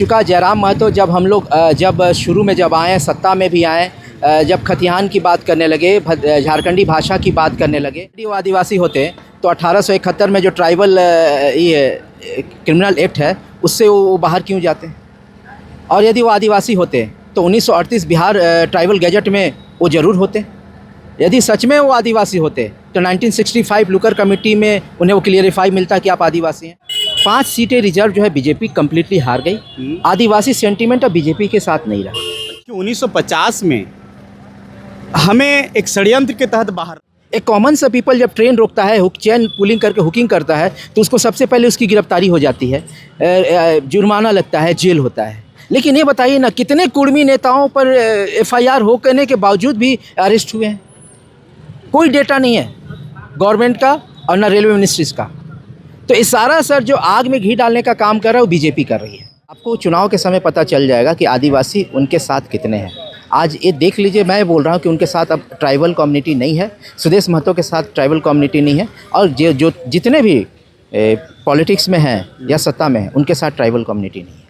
चुका जयराम महतो जब हम लोग जब शुरू में जब आए, सत्ता में भी आए, जब खतिहान की बात करने लगे, झारखंडी भाषा की बात करने लगे, यदि वो आदिवासी होते तो 1871 में जो ट्राइबल ये क्रिमिनल एक्ट है उससे वो बाहर क्यों जाते? और यदि वो आदिवासी होते तो 1938 बिहार ट्राइबल गैजेट में वो ज़रूर होते। यदि सच में वो आदिवासी होते तो 1965 लुकर कमेटी में उन्हें वो क्लियरिफाई मिलता कि आप आदिवासी हैं। 5 सीटें रिजर्व जो है बीजेपी कम्प्लीटली हार गई। आदिवासी सेंटीमेंट अब बीजेपी के साथ नहीं रहा। कि 1950 में हमें एक षड्यंत्र के तहत बाहर, एक कॉमन सा पीपल जब ट्रेन रोकता है, हुक चैन पुलिंग करके हुकिंग करता है तो उसको सबसे पहले उसकी गिरफ्तारी हो जाती है, जुर्माना लगता है, जेल होता है। लेकिन ये बताइए ना, कितने कुर्मी नेताओं पर FIR हो करने के बावजूद भी अरेस्ट हुए हैं? कोई डेटा नहीं है गवर्नमेंट का और ना रेलवे मिनिस्ट्रीज का। तो इस सारा सर जो आग में घी डालने का काम कर रहा है वो बीजेपी कर रही है। आपको चुनाव के समय पता चल जाएगा कि आदिवासी उनके साथ कितने हैं। आज ये देख लीजिए, मैं बोल रहा हूँ कि उनके साथ अब ट्राइबल कम्युनिटी नहीं है, सुदेश महतो के साथ ट्राइबल कम्युनिटी नहीं है, और जो जितने भी पॉलिटिक्स में हैं या सत्ता में हैं उनके साथ ट्राइबल कम्युनिटी नहीं है।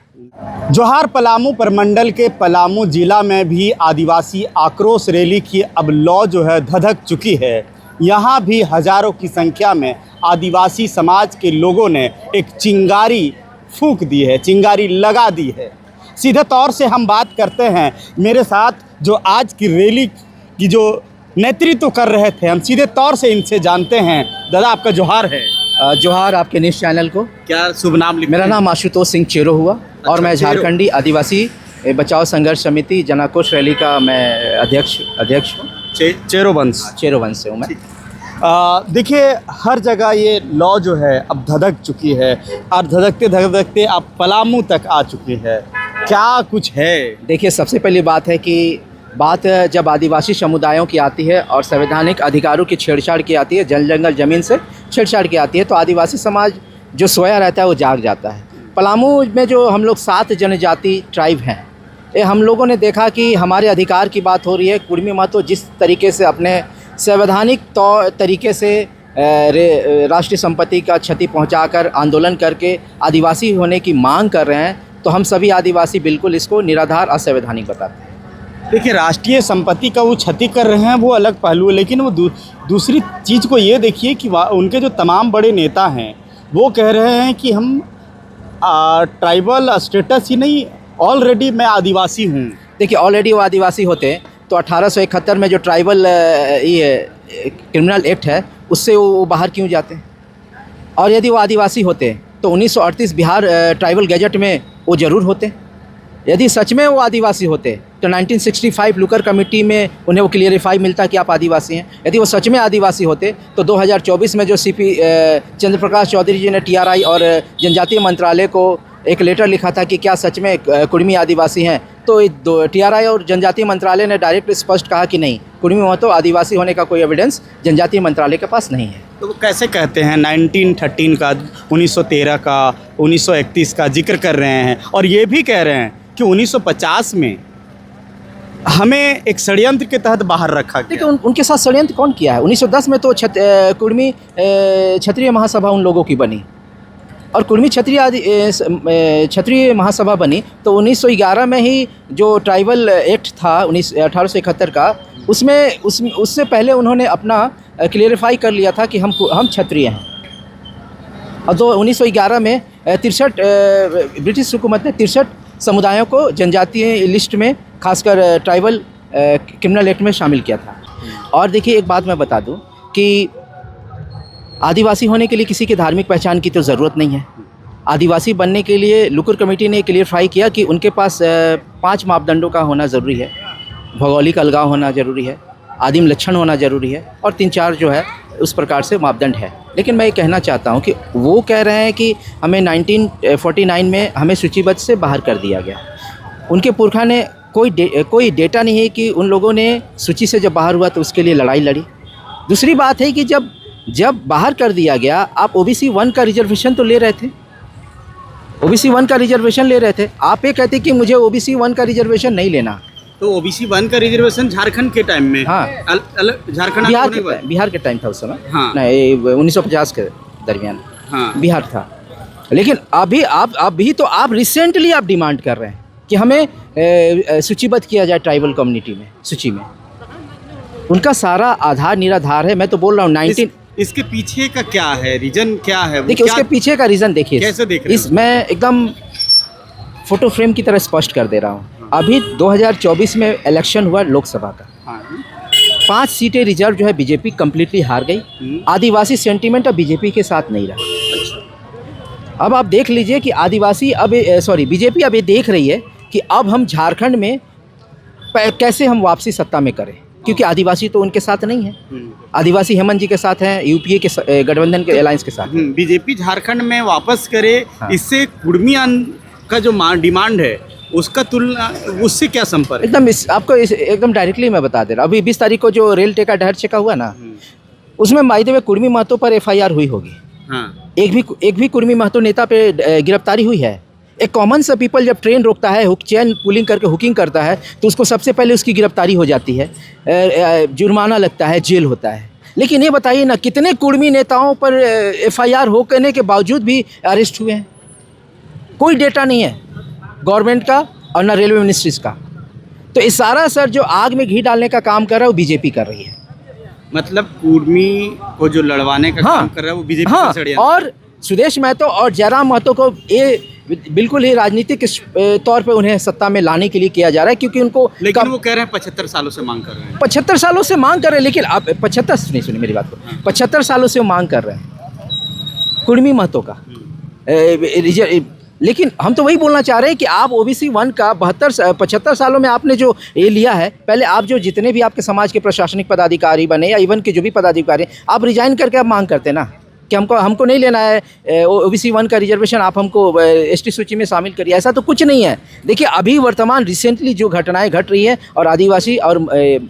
जोहार पलामू प्रमंडल के पलामू जिला में भी आदिवासी आक्रोश रैली की अब लौ जो है धधक चुकी है। यहाँ भी हजारों की संख्या में आदिवासी समाज के लोगों ने एक चिंगारी फूंक दी है, चिंगारी लगा दी है। सीधे तौर से हम बात करते हैं, मेरे साथ जो आज की रैली की जो नेतृत्व कर रहे थे, हम सीधे तौर से इनसे जानते हैं। दादा, आपका जोहार है। जोहार आपके न्यूज़ चैनल को। क्या शुभ नाम लिखते हैं? मेरा नाम आशुतोष सिंह चेरो हुआ। और मैं झारखंडी आदिवासी बचाओ संघर्ष समिति जनाकोश रैली का मैं अध्यक्ष हूँ। चेरो वंश से हूँ मैं। देखिए, हर जगह ये लॉ जो है अब धधक चुकी है और धधकते धधकते अब पलामू तक आ चुकी है। क्या कुछ है? देखिए, सबसे पहली बात है कि बात जब आदिवासी समुदायों की आती है और संवैधानिक अधिकारों की छेड़छाड़ की आती है, जंगल ज़मीन से छेड़छाड़ की आती है, तो आदिवासी समाज जो सोया रहता है वो जाग जाता है। पलामू में जो हम लोग 7 जनजाति ट्राइब हैं, ये हम लोगों ने देखा कि हमारे अधिकार की बात हो रही है। कुर्मी महतो जिस तरीके से अपने संवैधानिक तरीके से राष्ट्रीय संपत्ति का क्षति पहुंचाकर आंदोलन करके आदिवासी होने की मांग कर रहे हैं, तो हम सभी आदिवासी बिल्कुल इसको निराधार असंवैधानिक बताते हैं। देखिए, राष्ट्रीय संपत्ति का वो क्षति कर रहे हैं, वो अलग पहलू है, लेकिन वो दूसरी चीज़ को ये देखिए कि उनके जो तमाम बड़े नेता हैं वो कह रहे हैं कि हम ट्राइबल स्टेटस ही नहीं, ऑलरेडी मैं आदिवासी हूँ। देखिए, ऑलरेडी वो आदिवासी होते तो 1871 में जो ट्राइबल ये क्रिमिनल एक्ट है उससे वो बाहर क्यों जाते? और यदि वो आदिवासी होते तो 1938 बिहार ट्राइबल गैजेट में वो ज़रूर होते। यदि सच में वो आदिवासी होते तो 1965 लुकर कमेटी में उन्हें वो क्लियरिफाई मिलता कि आप आदिवासी हैं। यदि वो सच में आदिवासी होते तो 2024 में जो CP चंद्र प्रकाश चौधरी जी ने TRI और जनजातीय मंत्रालय को एक लेटर लिखा था कि क्या सच में कुर्मी आदिवासी हैं, तो TRI और जनजातीय मंत्रालय ने डायरेक्ट स्पष्ट कहा कि नहीं, कुर्मी महतो आदिवासी होने का कोई एविडेंस जनजातीय मंत्रालय के पास नहीं है। तो वो कैसे कहते हैं 1913 का, 1913 का, 1931 का जिक्र कर रहे हैं और ये भी कह रहे हैं कि 1950 में हमें एक षड्यंत्र के तहत बाहर रखा गया। देखिए, उनके साथ षड्यंत्र कौन किया है? 1910 में तो कुर्मी क्षत्रिय महासभा उन लोगों की बनी, और कुर्मी क्षत्रिय महासभा बनी तो 1911 में ही जो ट्राइबल एक्ट था 1871 का, उससे पहले उन्होंने अपना क्लियरिफाई कर लिया था कि हम क्षत्रिय हैं। और तो 1911 में 63 ब्रिटिश हुकूमत ने 63 समुदायों को जनजातीय लिस्ट में, खासकर ट्राइबल क्रिमिनल एक्ट में शामिल किया था। और देखिए, एक बात मैं बता दूं कि आदिवासी होने के लिए किसी की धार्मिक पहचान की तो ज़रूरत नहीं है। आदिवासी बनने के लिए लुकुर कमेटी ने क्लियरफाई किया कि उनके पास 5 मापदंडों का होना ज़रूरी है। भौगोलिक अलगाव होना ज़रूरी है, आदिम लक्षण होना ज़रूरी है, और 3-4 जो है उस प्रकार से मापदंड है। लेकिन मैं ये कहना चाहता हूँ कि वो कह रहे हैं कि हमें 1949 में हमें सूचीबद्ध से बाहर कर दिया गया। उनके पुरखा ने कोई डेटा नहीं है कि उन लोगों ने सूची से जब बाहर हुआ तो उसके लिए लड़ाई लड़ी। दूसरी बात है कि जब बाहर कर दिया गया, आप OBC 1 का रिजर्वेशन तो ले रहे थे, OBC 1 का रिजर्वेशन ले रहे थे। आप ये कहते कि मुझे OBC 1 का रिजर्वेशन नहीं लेना। तो OBC 1 का रिजर्वेशन झारखंड के टाइम में, हाँ, झारखंड बिहार के टाइम था उस समय। हाँ, नहीं, 1950 के दरमियान, हाँ, बिहार था। लेकिन अभी तो आप रिसेंटली आप डिमांड कर रहे हैं कि हमें सूचीबद्ध किया जाए ट्राइबल कम्युनिटी में, सूची में। उनका सारा आधार निराधार है। मैं तो बोल रहा हूँ 19 इसके पीछे का क्या है, रीजन क्या है? देखिए उसके पीछे का रीज़न देखिए, कैसे देख रहे हैं? मैं एकदम फोटो फ्रेम की तरह स्पष्ट कर दे रहा हूँ। अभी 2024 में इलेक्शन हुआ लोकसभा का, हाँ। 5 सीटें रिजर्व जो है बीजेपी कम्प्लीटली हार गई। आदिवासी सेंटीमेंट अब बीजेपी के साथ नहीं रहा। अब आप देख लीजिए कि आदिवासी बीजेपी अब ये देख रही है कि अब हम झारखंड में कैसे हम वापसी सत्ता में करें, क्योंकि आदिवासी तो उनके साथ नहीं है। आदिवासी हेमंत जी के साथ हैं, यूपीए के गठबंधन के अलायंस के साथ। बीजेपी झारखंड में वापस करे, हाँ। इससे कुर्मी का जो डिमांड है उसका तुलना उससे क्या संपर्क? आपको एकदम डायरेक्टली मैं बता दे रहा हूँ। अभी 20 तारीख को जो रेल टेका डहर चेका हुआ ना, उसमें मायदे में कुर्मी महतो पर FIR हुई होगी। हाँ। एक भी कुर्मी महतो नेता पे गिरफ्तारी हुई है? एक कॉमन सा पीपल जब ट्रेन रोकता है, चेन पुलिंग करके हुकिंग करता है, तो उसको सबसे पहले उसकी गिरफ्तारी हो जाती है, जुर्माना लगता है, जेल होता है। लेकिन ये बताइए ना, कितने कुर्मी नेताओं पर FIR हो करने के बावजूद भी अरेस्ट हुए हैं? कोई डेटा नहीं है गवर्नमेंट का और ना रेलवे मिनिस्ट्रीज का। तो इस सारा सर जो आग में घी डालने का काम कर रहा है वो बीजेपी कर रही है। मतलब कुर्मी को जो लड़वाने का काम कर रहा है वो बीजेपी हाँ, का षड्यंत्र। और सुदेश महतो और जयराम महतो को ये बिल्कुल ही राजनीतिक तौर पे उन्हें सत्ता में लाने के लिए किया जा रहा है, क्योंकि उनको लेकिन वो कह रहे हैं 75 सालों से मांग कर रहे हैं। 75 सालों से मांग कर रहे हैं, लेकिन आप 75 नहीं, सुनिए मेरी बात को, 75 सालों से मांग कर रहे हैं कुर्मी महतो का लेकिन हम तो वही बोलना चाह रहे हैं कि आप OBC 1 का 75 सालों में आपने जो ये लिया है, पहले आप जो जितने भी आपके समाज के प्रशासनिक पदाधिकारी बने या इवन के जो भी पदाधिकारी, आप रिजाइन करके आप मांग करते ना कि हमको नहीं लेना है OBC 1 का रिजर्वेशन, आप हमको ST सूची में शामिल करिए। ऐसा तो कुछ नहीं है। देखिए अभी वर्तमान रिसेंटली जो घटनाएं घट रही है और आदिवासी और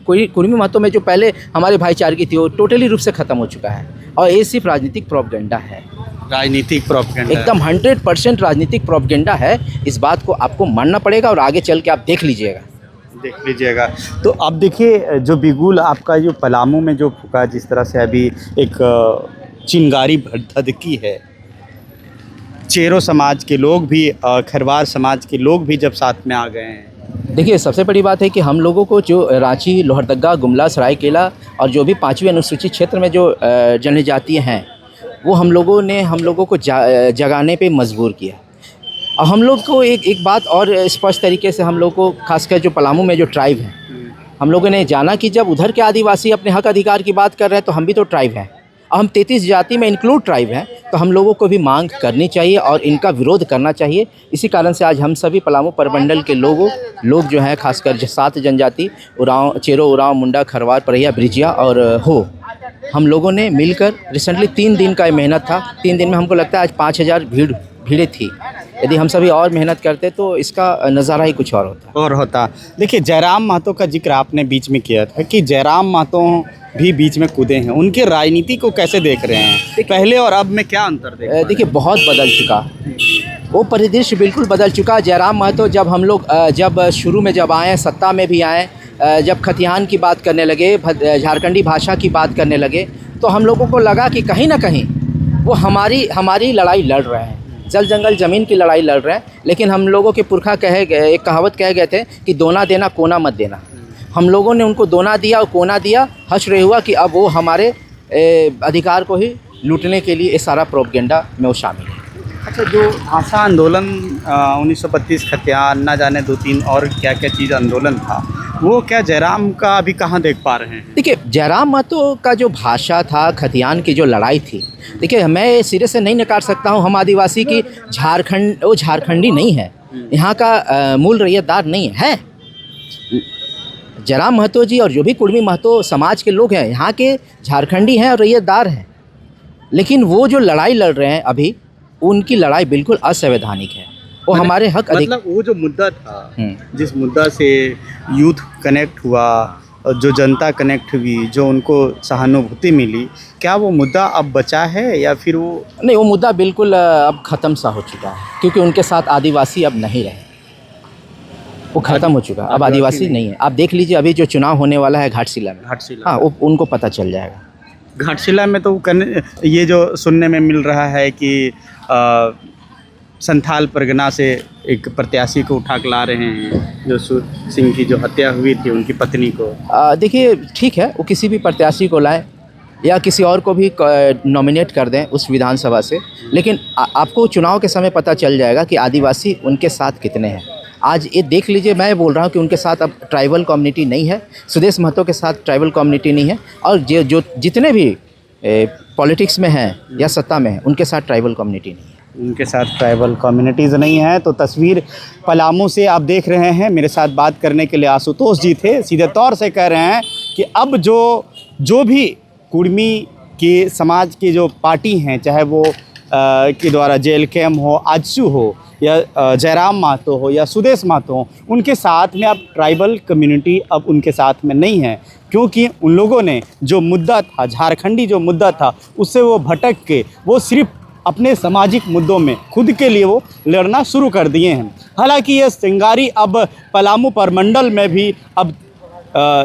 कुर्मी महतो में जो पहले हमारे भाईचारगी थी वो टोटली रूप से ख़त्म हो चुका है, और ये सिर्फ राजनीतिक प्रोपगेंडा है। राजनीतिक प्रोपगेंडा एकदम 100% राजनीतिक प्रोपगेंडा है। इस बात को आपको मानना पड़ेगा और आगे चल के आप देख लीजिएगा। तो आप देखिए जो बिगुल आपका जो पलामू में जो फूका, जिस तरह से अभी एक चिंगारी धधकी है, चेरो समाज के लोग भी, खरवार समाज के लोग भी जब साथ में आ गए हैं। देखिए सबसे बड़ी बात है कि हम लोगों को जो रांची, लोहरदगा, गुमला, सरायकेला और जो भी 5वीं अनुसूचित क्षेत्र में जो जनजातीय हैं, वो हम लोगों को जगाने पे मजबूर किया। और हम लोग को एक बात और स्पष्ट तरीके से हम लोग को, खासकर जो पलामू में जो ट्राइब है, हम लोगों ने जाना कि जब उधर के आदिवासी अपने हक अधिकार की बात कर रहे हैं तो हम भी तो ट्राइब हैं, और हम 33 जाति में इंक्लूड ट्राइब हैं, तो हम लोगों को भी मांग करनी चाहिए और इनका विरोध करना चाहिए। इसी कारण से आज हम सभी पलामू परमंडल के लोग जो हैं, खासकर 7 जनजाति, उरांव, चेरो, उरांव, मुंडा, खरवार, परैया, ब्रिजिया और हो, हम लोगों ने मिलकर रिसेंटली 3 दिन का मेहनत था। 3 दिन में हमको लगता है आज 5000 भीड़ थी। यदि हम सभी और मेहनत करते तो इसका नज़ारा ही कुछ और होता। देखिए जयराम महतो का जिक्र आपने बीच में किया था कि जयराम महतो भी बीच में कूदे हैं, उनके राजनीति को कैसे देख रहे हैं? पहले और अब में क्या अंतर देखिए बहुत बदल चुका, वो परिदृश्य बिल्कुल बदल चुका। जयराम महतो जब हम लोग जब शुरू में जब आए, सत्ता में भी आए, जब खतिहान की बात करने लगे, झारखंडी भाषा की बात करने लगे, तो हम लोगों को लगा कि कहीं ना कहीं वो हमारी लड़ाई लड़ रहे हैं, जल जंगल ज़मीन की लड़ाई लड़ रहे हैं। लेकिन हम लोगों के पुरखा एक कहावत कह गए थे कि दोना देना कोना मत देना। हम लोगों ने उनको दोना दिया और कोना दिया, हर्ष रहे हुआ कि अब वो हमारे अधिकार को ही लूटने के लिए इस सारा प्रोपगेंडा में वो शामिल है। अच्छा, जो भाषा आंदोलन 1932 खतियान, ना जाने 2-3 और क्या क्या चीज़ आंदोलन था, वो क्या जयराम का अभी कहाँ देख पा रहे हैं? देखिए जयराम महतो का जो भाषा था, खतियान की जो लड़ाई थी, देखिए मैं सिरे से नहीं नकार सकता हूँ, हम आदिवासी की वो झारखंडी नहीं है, यहाँ का मूल रैयतदार नहीं है। जयराम महतो जी और जो भी कुर्मी महतो समाज के लोग हैं, यहाँ के झारखंडी हैं और रैयतदार हैं। लेकिन वो जो लड़ाई लड़ रहे हैं अभी, उनकी लड़ाई बिल्कुल असंवैधानिक है। वो हमारे हक मतलब वो जो मुद्दा था, जिस मुद्दा से यूथ कनेक्ट हुआ, जो जनता कनेक्ट हुई, जो उनको सहानुभूति मिली, क्या वो मुद्दा अब बचा है या फिर वो नहीं? वो मुद्दा बिल्कुल अब ख़त्म सा हो चुका है, क्योंकि उनके साथ आदिवासी अब नहीं रहे, वो ख़त्म हो चुका। अब आदिवासी नहीं है। आप देख लीजिए अभी जो चुनाव होने वाला है घाटशिला में, हाँ, वो उनको पता चल जाएगा। घाटशिला में तो ये जो सुनने में मिल रहा है कि संथाल परगना से एक प्रत्याशी को उठा के ला रहे हैं, जो सिंह की जो हत्या हुई थी उनकी पत्नी को। देखिए ठीक है, वो किसी भी प्रत्याशी को लाएं या किसी और को भी नॉमिनेट कर दें उस विधानसभा से, लेकिन आपको चुनाव के समय पता चल जाएगा कि आदिवासी उनके साथ कितने हैं। आज ये देख लीजिए, मैं बोल रहा हूँ कि उनके साथ अब ट्राइबल कम्युनिटी नहीं है, सुदेश महतो के साथ ट्राइबल कम्युनिटी नहीं है, और जो जितने भी पॉलिटिक्स में हैं या सत्ता में हैं उनके साथ ट्राइबल कम्युनिटी नहीं है। उनके साथ ट्राइबल कम्युनिटीज़ नहीं है। तो तस्वीर पलामू से आप देख रहे हैं। मेरे साथ बात करने के लिए आशुतोष जी थे, सीधे तौर से कह रहे हैं कि अब जो भी कुर्मी के समाज की जो पार्टी हैं, चाहे वो के द्वारा JLKM हो, आजसू हो, या जयराम महतो हो या सुदेश महतो हो, उनके साथ में अब ट्राइबल कम्युनिटी अब उनके साथ में नहीं है, क्योंकि उन लोगों ने जो मुद्दा था, झारखंडी जो मुद्दा था, उससे वो भटक के वो सिर्फ अपने सामाजिक मुद्दों में खुद के लिए वो लड़ना शुरू कर दिए हैं। हालांकि ये चिंगारी अब पलामू प्रमंडल में भी अब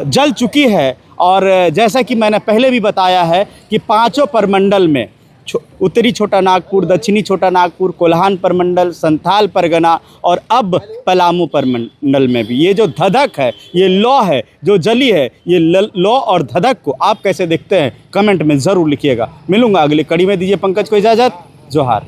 जल चुकी है, और जैसा कि मैंने पहले भी बताया है कि 5 प्रमंडल में उत्तरी छोटा नागपुर, दक्षिणी छोटा नागपुर, कोल्हान प्रमंडल, संथाल परगना और अब पलामू प्रमंडल में भी ये जो धधक है, ये लौ है जो जली है, ये लौ और धधक को आप कैसे देखते हैं कमेंट में ज़रूर लिखिएगा। मिलूंगा अगली कड़ी में, दीजिए पंकज को इजाज़त। जोहार।